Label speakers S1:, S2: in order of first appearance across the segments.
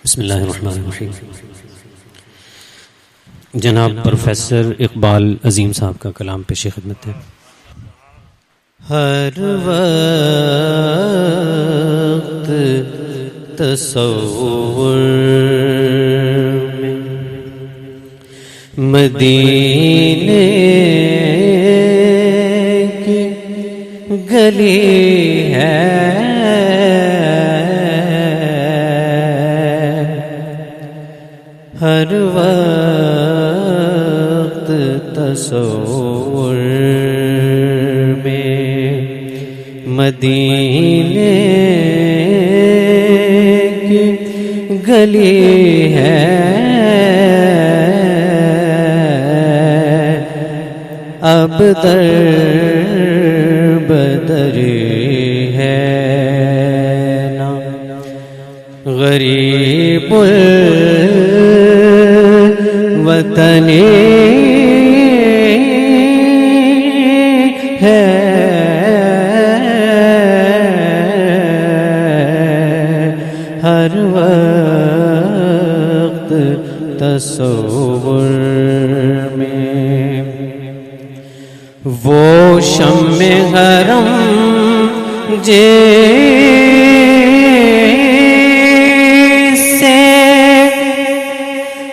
S1: بسم اللہ الرحمن الرحیم. جناب پروفیسر اقبال عظیم صاحب کا کلام پیش خدمت ہے. ہر وقت تصور میں مدینے کی گلی ہے، ہر وقت تصور میں مدینے کی گلی ہے، اب در بدر ہے نا غریب وطن ہے، ہر وقت تصور میں وہ شمع حرم جیسے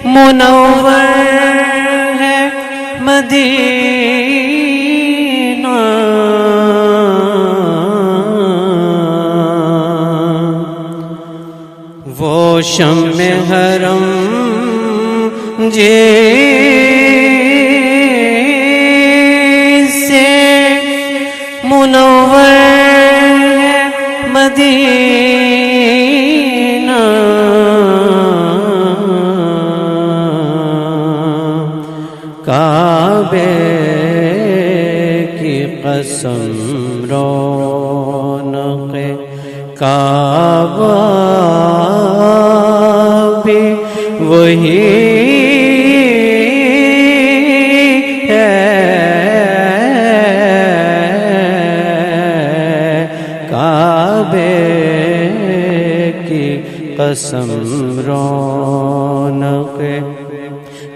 S1: منور ہے مدینہ، وہ شمع حرم جیسے منور ہے مدینہ، کعبے کی قسم رونق کعبہ بھی وہی ہے، کعبے کی قسم رونق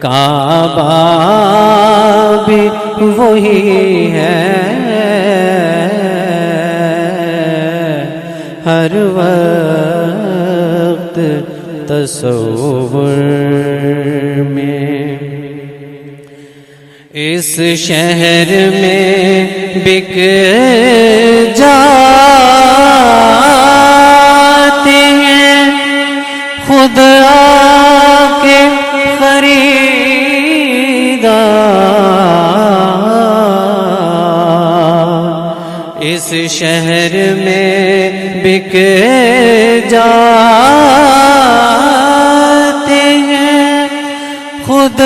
S1: کعبہ بھی وہی ہے، ہر وقت تصور میں اس شہر میں بک جاتے ہیں خود آ کے خریدار، اس شہر میں بک جاتے ہیں خود آ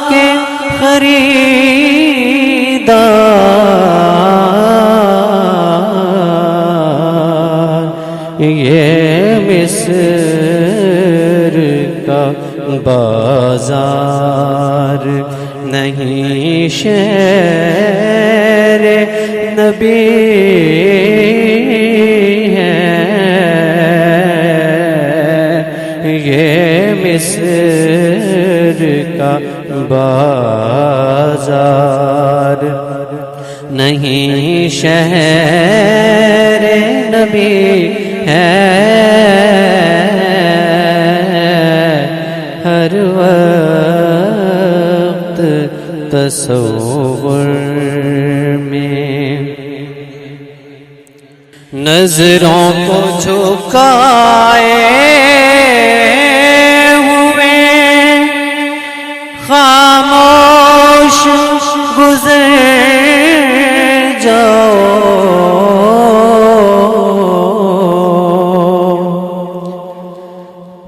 S1: کے خریدار، یہ مصر کا بازار نہیں شہر نبی ہے، یہ مصر کا بازار نہیں شہر نبی ہے، ہر وقت تصور میں نظروں کو جھکائے ہوئے خاموش گزر جاؤ،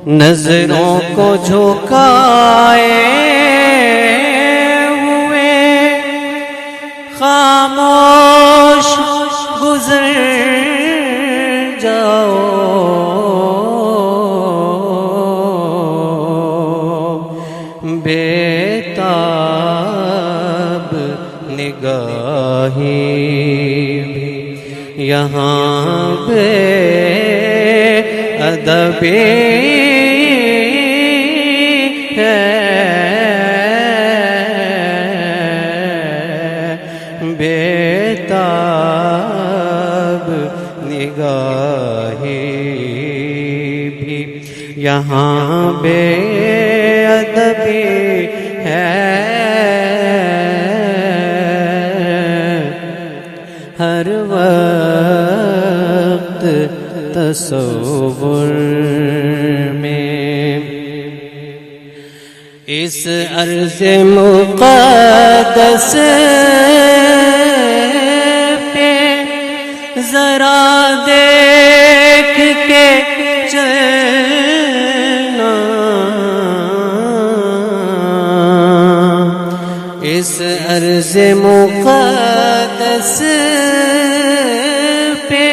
S1: نظروں کو جھکائے ہوئے خاموش گزر جاؤ، بےتاب نگاہی بھی یہاں بے
S2: ادب ہے بےتاب نگاہی بھی یہاں بے ادبی ہے ہر وقت تصور میں اس عرض مقدس پہ ذرا دیکھ کے چلنا اس عرض مقدس پہ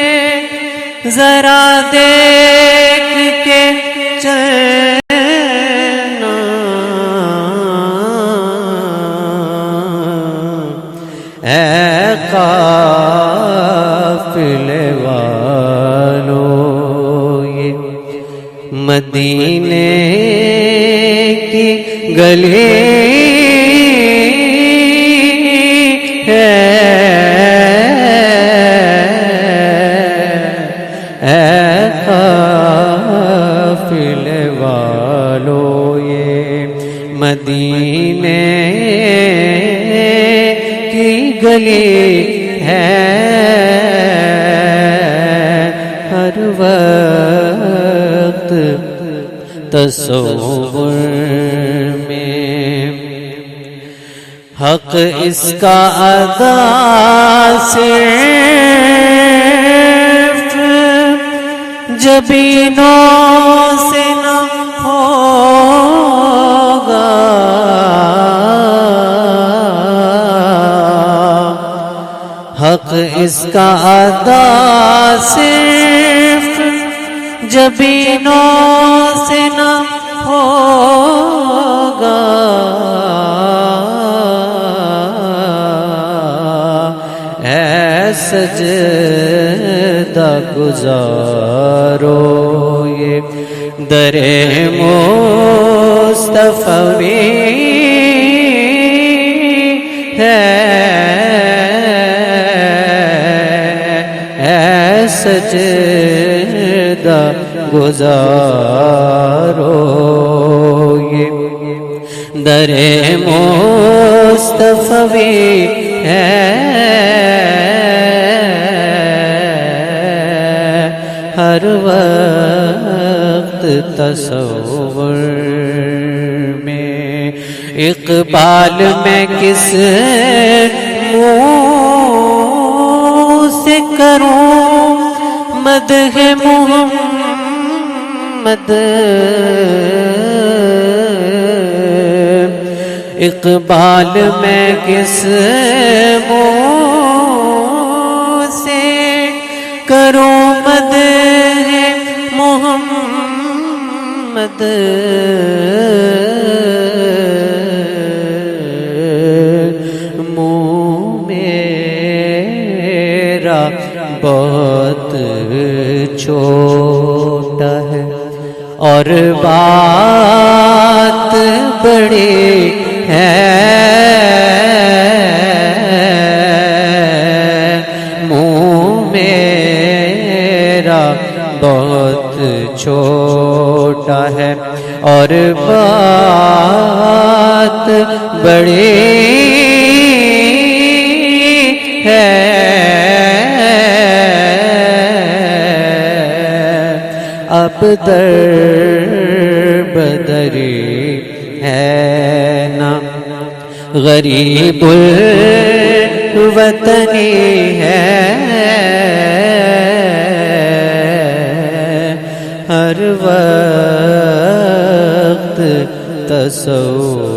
S2: ذرا دیکھ کے چلنا اے قافلے والو یہ مدینے کی گلی قافلے والو یہ مدینے کی گلی ہے ہر وقت تصور میں حق اس کا ادا صرف جبینوں سے نہ ہوگا حق اس کا ادا صرف جبینوں سے نہ ہوگا اے سجدہ گزارو یہ در مصطفی ہے اے سجدہ گزارو یہ در مصطفی ہے ہر وقت تصور میں اقبال میں کس منہ سے کروں مدح محمد اقبال میں کس منہ سے کروں مدح محمد منہ میرا بہت چھوٹا ہے اور بات بڑی ہے منہ میرا بہت چھوٹا ہے اور بات بڑی ہے اب در بدری ہے نا غریب الوطنی ہے ہر وقت تصور